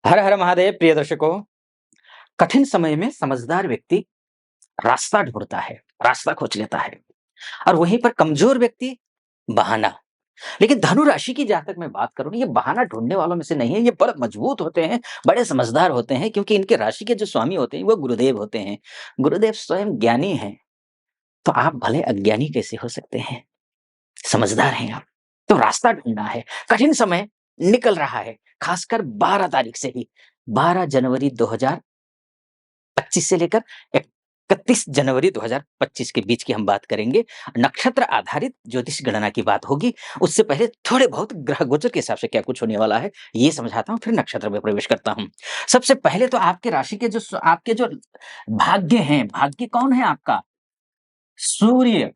हर हर महादेव प्रिय दर्शकों। कठिन समय में समझदार व्यक्ति रास्ता ढूंढता है, रास्ता खोज लेता है और वहीं पर कमजोर व्यक्ति बहाना। लेकिन धनु राशि की जहां तक मैं बात करूं, ये बहाना ढूंढने वालों में से नहीं है। ये बड़े मजबूत होते हैं, बड़े समझदार होते हैं, क्योंकि इनके राशि के जो स्वामी होते हैं वो गुरुदेव होते हैं। गुरुदेव स्वयं ज्ञानी हैं। तो आप भले अज्ञानी कैसे हो सकते हैं? समझदार हैं आप। तो रास्ता ढूंढना है। कठिन समय निकल रहा है, खासकर 12 तारीख से ही। 12 जनवरी 2025 से लेकर 31 जनवरी 2025 के बीच की हम बात करेंगे। नक्षत्र आधारित ज्योतिष गणना की बात होगी। उससे पहले थोड़े बहुत ग्रह गोचर के हिसाब से क्या कुछ होने वाला है, ये समझाता हूँ, फिर नक्षत्र में प्रवेश करता हूँ। सबसे पहले तो आपके राशि के आपके जो भाग्य हैं, भाग्य कौन है आपका? सूर्य।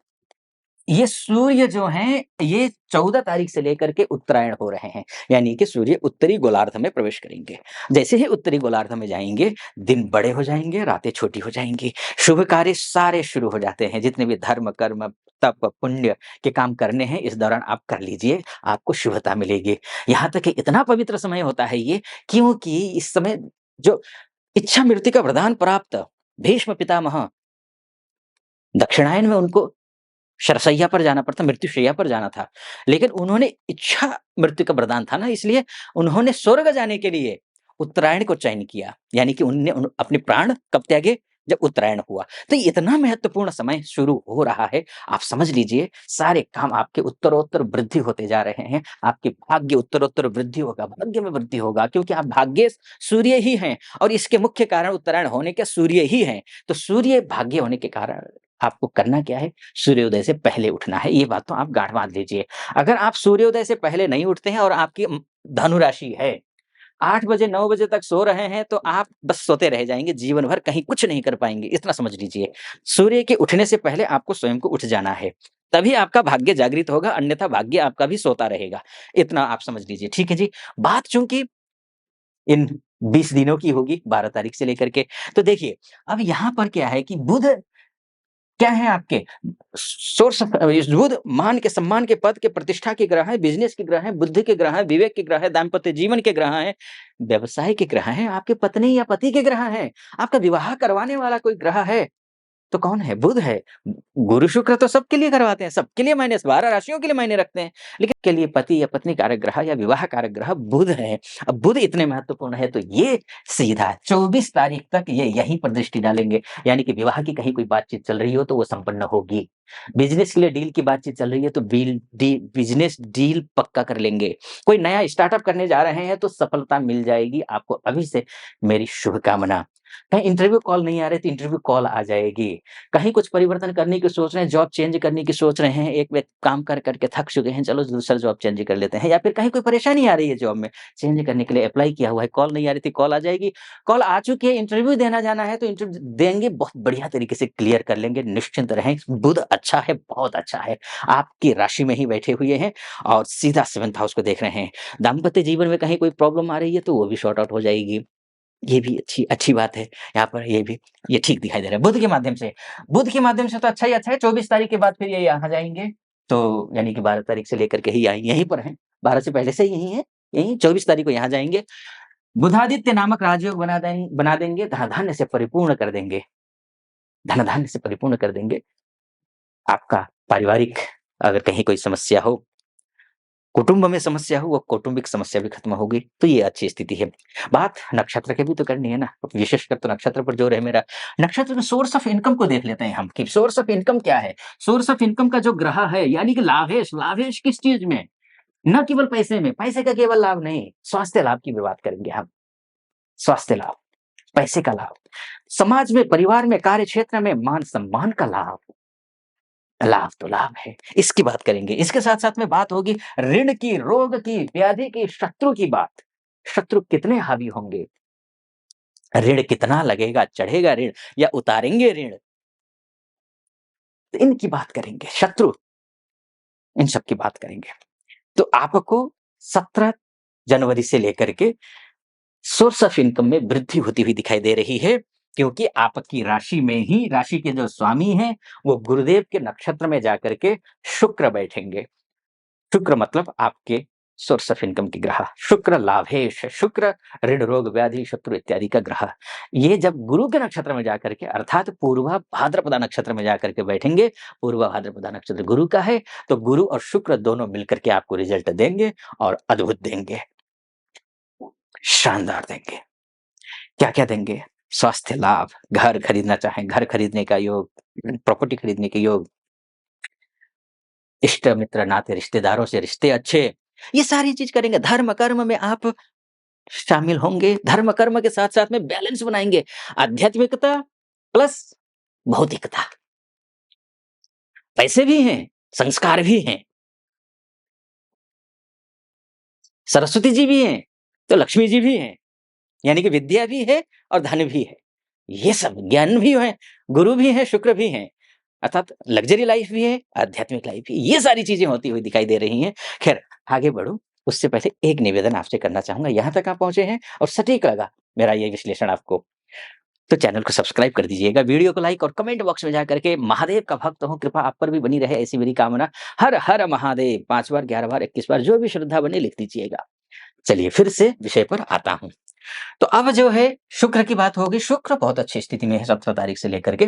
ये सूर्य जो हैं, ये 14 तारीख से लेकर के उत्तरायण हो रहे हैं, यानी कि सूर्य उत्तरी गोलार्ध में प्रवेश करेंगे। जैसे ही उत्तरी गोलार्ध में जाएँगे, दिन बड़े हो जाएँगे, रातें छोटी हो जाएँगी। शुभ कार्य सारे शुरू हो जाते हैं, जितने भी धर्म, कर्म, तप, पुण्य के काम करने हैं, इस दौरान आप कर लीजिए, आपको शुभता मिलेगी। यहाँ तक कि इतना पवित्र समय होता है ये, क्योंकि इस समय जो इच्छा मृत्यु का वरदान प्राप्त भीष्म पितामह, दक्षिणायन में उनको शरशैया पर जाना पड़ता, मृत्युशैया पर जाना था। लेकिन उन्होंने इच्छा मृत्यु का वरदान था ना, इसलिए उन्होंने स्वर्ग जाने के लिए उत्तरायण को चयन किया। यानी कि अपने प्राण कब त्यागे? जब उत्तरायण हुआ। तो ये इतना महत्वपूर्ण समय शुरू हो रहा है, आप समझ लीजिए सारे काम आपके उत्तरोत्तर वृद्धि होते जा रहे हैं। आपके भाग्य उत्तरोत्तर वृद्धि होगा, भाग्य में वृद्धि होगा, क्योंकि आप भाग्य सूर्य ही हैं और इसके मुख्य कारण उत्तरायण होने के सूर्य ही हैं। तो सूर्य भाग्य होने के कारण आपको करना क्या है? सूर्योदय से पहले उठना है। ये बात तो आप गाँठ बाँध लीजिए। अगर आप सूर्योदय से पहले नहीं उठते हैं और आपकी धनु राशि है, 8 बजे 9 बजे तक सो रहे हैं, तो आप बस सोते रह जाएँगे, जीवन भर कहीं कुछ नहीं कर पाएँगे, इतना समझ लीजिए। सूर्य के उठने से पहले आपको स्वयं को उठ जाना है, तभी आपका भाग्य जागृत होगा, अन्यथा भाग्य आपका भी सोता रहेगा। इतना आप समझ लीजिए, ठीक है जी? बात चूँकि इन 20 दिनों की होगी, 12 तारीख से लेकर के, तो देखिए, अब यहाँ पर क्या है कि बुध क्या है आपके सोर्स ऑफ बुध मान के, सम्मान के, पद के, प्रतिष्ठा के ग्रह है, बिज़नेस के ग्रह है, बुद्धि के ग्रह है, विवेक के ग्रह है, दाम्पत्य जीवन के ग्रह हैं, व्यवसाय के ग्रह हैं, आपके पत्नी या पति के ग्रह हैं, आपका विवाह करवाने वाला कोई ग्रह है, तो कौन है? बुध है। गुरु शुक्र तो सबके लिए करवाते हैं, सबके लिए मायने 12 राशियों के लिए मायने रखते हैं। लेकिन के लिए पति या पत्नी कारक ग्रह या विवाह कारक ग्रह बुध है। अब बुध इतने महत्वपूर्ण है, तो ये सीधा 24 तारीख तक ये यहीं पर दृष्टि डालेंगे। यानी कि विवाह की कहीं कोई बातचीत चल रही हो तो वो संपन्न होगी। बिज़नेस के लिए डील की बातचीत चल रही है तो बिज़नेस डील पक्का कर लेंगे। कोई नया स्टार्टअप करने जा रहे हैं तो सफलता मिल जाएगी आपको, अभी से मेरी शुभकामना। कहीं इंटरव्यू कॉल नहीं आ रहे तो इंटरव्यू कॉल आ जाएगी। कहीं कुछ परिवर्तन करने की सोच रहे हैं, जॉब चेंज करने की सोच रहे हैं, एक व्यक्ति काम कर के थक चुके हैं, चलो दूसरा जॉब चेंज कर लेते हैं, या फिर कहीं कोई परेशानी आ रही है जॉब में, चेंज करने के लिए अप्लाई किया हुआ है, कॉल नहीं आ रही थी, कॉल आ जाएगी। कॉल आ चुकी है, इंटरव्यू देना जाना है तो इंटरव्यू देंगे, बहुत बढ़िया तरीके से क्लियर कर लेंगे, निश्चिंत रहें। बुध अच्छा है, बहुत अच्छा है। आपकी राशि में ही बैठे हुए हैं और सीधा 7th हाउस को देख रहे हैं। दाम्पत्य जीवन में कहीं कोई प्रॉब्लम आ रही है तो वो भी सॉर्ट आउट हो जाएगी। ये भी अच्छी अच्छी बात है। यहाँ पर ये ठीक दिखाई दे रहा है। बुध के माध्यम से तो अच्छा ही अच्छा है। 24 तारीख के बाद फिर ये यहाँ जाएँगे, तो यानी कि 12 तारीख से लेकर के ही आएँ यहीं पर हैं। 12 से पहले से ही यहीं हैं, यहीं 24 तारीख को यहाँ जाएँगे। बुधादित्य नामक राजयोग बना देंगे, धन-धान्य से परिपूर्ण कर देंगे। धन-धान्य से परिपूर्ण कर देंगे। आपका पारिवारिक अगर कहीं कोई समस्या हो, कुटुंब में समस्या हो, वो कौटुंबिक समस्या भी खत्म होगी, तो ये अच्छी स्थिति है। बात नक्षत्र की भी तो करनी है ना, विशेषकर तो नक्षत्र पर जोर है मेरा। नक्षत्र में सोर्स ऑफ इनकम को देख लेते हैं हम कि सोर्स ऑफ इनकम क्या है? सोर्स ऑफ इनकम का जो ग्रह है, यानी कि लाभेश, लाभेश किस चीज़ में? न केवल पैसे में, पैसे का केवल लाभ नहीं, स्वास्थ्य लाभ की भी बात करेंगे हम। स्वास्थ्य लाभ, पैसे का लाभ, समाज में, परिवार में, कार्य क्षेत्र में मान-सम्मान का लाभ। लाभ तो लाभ है, इसकी बात करेंगे। इसके साथ-साथ में बात होगी ऋण की, रोग की, व्याधि की, शत्रु की बात। शत्रु कितने हावी होंगे? ऋण कितना लगेगा? चढ़ेगा ऋण या उतारेंगे ऋण? तो इनकी बात करेंगे। शत्रु, इन सब की बात करेंगे। तो आपको 17 जनवरी से लेकर के सोर्स ऑफ इनकम में वृद्धि होती हुई दिखाई दे रही है, क्योंकि आपकी राशि में ही, राशि के जो स्वामी हैं, वो गुरुदेव के नक्षत्र में जाकर के शुक्र बैठेंगे। शुक्र मतलब आपके सोर्स ऑफ इनकम के ग्रह, शुक्र लाभेश, शुक्र ऋण रोग व्याधि शत्रु इत्यादि का ग्रह। ये जब गुरु के नक्षत्र में जाकर के अर्थात पूर्वा भाद्रपदा नक्षत्र में जाकर के बैठेंगे, पूर्वा भाद्रपदा नक्षत्र गुरु का है, तो गुरु और शुक्र दोनों मिलकर के आपको रिजल्ट देंगे और अद्भुत देंगे, शानदार देंगे। क्या-क्या देंगे? स्वास्थ्य लाभ, घर खरीदना चाहें, घर खरीदने का योग, प्रॉपर्टी खरीदने के योग, इष्ट मित्र नाते रिश्तेदारों से रिश्ते अच्छे, ये सारी चीज़ करेंगे। धर्म कर्म में आप शामिल होंगे, धर्म कर्म के साथ-साथ में बैलेंस बनाएँगे। आध्यात्मिकता प्लस भौतिकता। पैसे भी हैं, संस्कार भी हैं, सरस्वती जी भी हैं, तो लक्ष्मी जी भी हैं। यानी कि विद्या भी है और धन भी है। ये सब ज्ञान भी है, गुरु भी हैं, शुक्र भी हैं। अर्थात लग्ज़री लाइफ़ भी है, आध्यात्मिक लाइफ़ भी। ये सारी चीज़ें होती हुई दिखाई दे रही हैं। ख़ैर आगे बढ़ूँ, उससे पहले एक निवेदन आपसे करना चाहूँगा। यहाँ तक आप पहुँचे हैं और सटीक लगा मेरा ये विश्लेषण आपको, तो चैनल को सब्सक्राइब कर दीजिएगा, वीडियो को लाइक और कमेंट बॉक्स में जाकर के महादेव का भक्त हूँ, कृपा आप पर भी बनी रहे ऐसी मेरी कामना। हर हर महादेव 5 बार, 11 बार, 21 बार जो भी श्रद्धा बने लिख दीजिएगा। चलिए फिर से विषय पर आता हूँ। तो अब जो है शुक्र की बात होगी, शुक्र बहुत अच्छी स्थिति में है 17 तारीख से लेकर के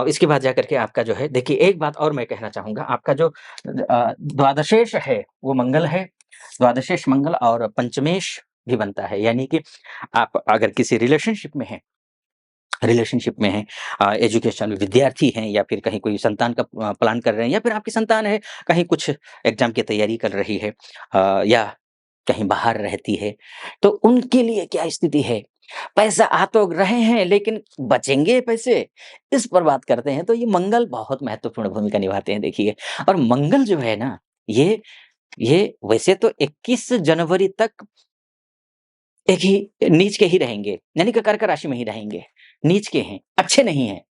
इसके बाद जाकर के आपका जो है देखिए एक बात और मैं कहना चाहूँगा, आपका जो द्वादशेश है वो मंगल है, द्वादशेश मंगल और पंचमेश भी बनता है। यानी कि आप अगर किसी रिलेशनशिप में हैं एजुकेशन विद्यार्थी हैं या फिर कहीं कोई संतान का प्लान कर रहे हैं या फिर आपकी संतान है, कहीं कुछ एग्ज़ाम की तैयारी कर रही है या कहीं बाहर रहती है, तो उनके लिए क्या स्थिति है? पैसा आ तो रहे हैं लेकिन बचेंगे पैसे? इस पर बात करते हैं, तो ये मंगल बहुत महत्वपूर्ण भूमिका निभाते हैं देखिए। और मंगल जो है ना, ये वैसे तो 21 जनवरी तक एक ही नीच के ही रहेंगे, यानी कि कर्क राशि में ही रहेंगे, नीच के हैं, अच्छे नहीं हैं।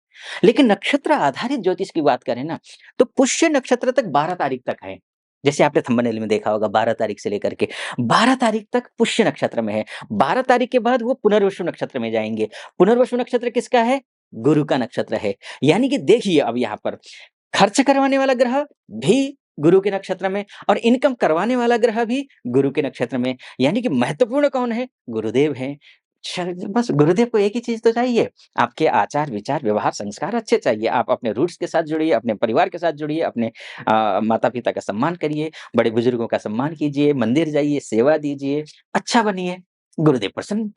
लेकिन नक्षत्र आधारित ज्योतिष की बात करें ना, तो पुष्य नक्षत्र तक 12 तारीख तक है। जैसे आपने थंबनेल में देखा होगा 12 तारीख से लेकर के 12 तारीख तक पुष्य नक्षत्र में है। 12 तारीख के बाद वो पुनर्वसु नक्षत्र में जाएँगे। पुनर्वसु नक्षत्र किसका है? गुरु का नक्षत्र है। यानी कि देखिए अब यहाँ पर खर्च करवाने वाला ग्रह भी गुरु के नक्षत्र में और इनकम करवाने वाला ग्रह भी गुरु के नक्षत्र में। यानी कि महत्वपूर्ण कौन है? गुरुदेव हैं। बस गुरुदेव को एक ही चीज़ तो चाहिए, आपके आचार, विचार, व्यवहार, संस्कार अच्छे चाहिए। आप अपने रूट्स के साथ जुड़िए, अपने परिवार के साथ जुड़िए, अपने माता-पिता का सम्मान करिए, बड़े-बुजुर्गों का सम्मान कीजिए, मंदिर जाइए, सेवा दीजिए, अच्छा बनिए, गुरुदेव प्रसन्न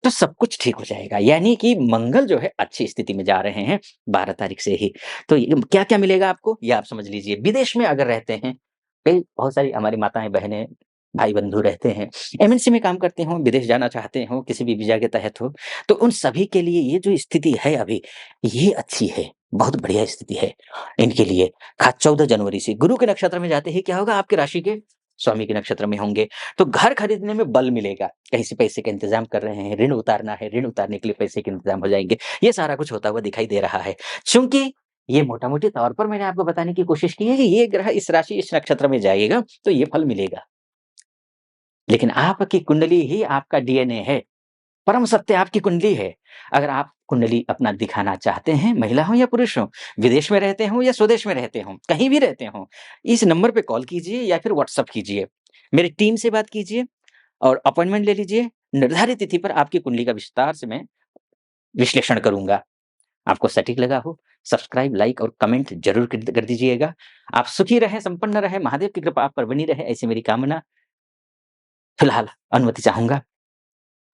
तो सब कुछ ठीक हो जाएगा। यानी कि मंगल जो है अच्छी स्थिति में जा रहे हैं 12 तारीख से ही। तो ये क्या-क्या मिलेगा आपको ये आप समझ लीजिए। विदेश में अगर रहते हैं, कई बहुत सारी हमारी माताएँ-बहनें, भाई-बंधु रहते हैं, एमएनसी में काम करते हों, विदेश जाना चाहते हों, किसी भी वीज़ा के तहत हो, तो उन सभी के लिए ये जो स्थिति है अभी, ये अच्छी है, बहुत बढ़िया स्थिति है इनके लिए। ख़ास 14 जनवरी से गुरु के नक्षत्र में जाते ही क्या होगा आपकी राशि के स्वामी के नक्षत्र में होंगे, तो घर खरीदने में बल मिलेगा। कहीं से पैसे का इंतज़ाम कर रहे हैं, ऋण उतारना है, ऋण उतारने के लिए पैसे के इंतज़ाम हो जाएँगे। ये सारा कुछ होता हुआ दिखाई दे रहा है। चूँकि ये मोटा-मोटी तौर पर मैंने आपको बताने की कोशिश की है कि ये ग्रह इस राशि, इस नक्षत्र में जाएगा, तो ये फल मिलेगा। लेकिन आपकी कुंडली ही आपका डीएनए है। परम सत्य आपकी कुंडली है। अगर आप कुंडली अपना दिखाना चाहते हैं, महिला हो या पुरुष हो, विदेश में रहते हों या स्वदेश में रहते हों, कहीं भी रहते हों, इस नंबर पे कॉल कीजिए या फिर व्हाट्सएप कीजिए। मेरी टीम से बात कीजिए और अपॉइंटमेंट ले लीजिए। निर्धारित तिथि पर आपकी कुंडली का विस्तार से मैं विश्लेषण करूँगा। आपको सटीक लगा हो, सब्सक्राइब, लाइक और कमेंट ज़रूर कर दीजिएगा। आप सुखी रहें, संपन्न रहें, महादेव की कृपा आप पर बनी रहे, ऐसी मेरी कामना। फिलहाल अनुमति चाहूँगा।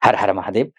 हर हर महादेव।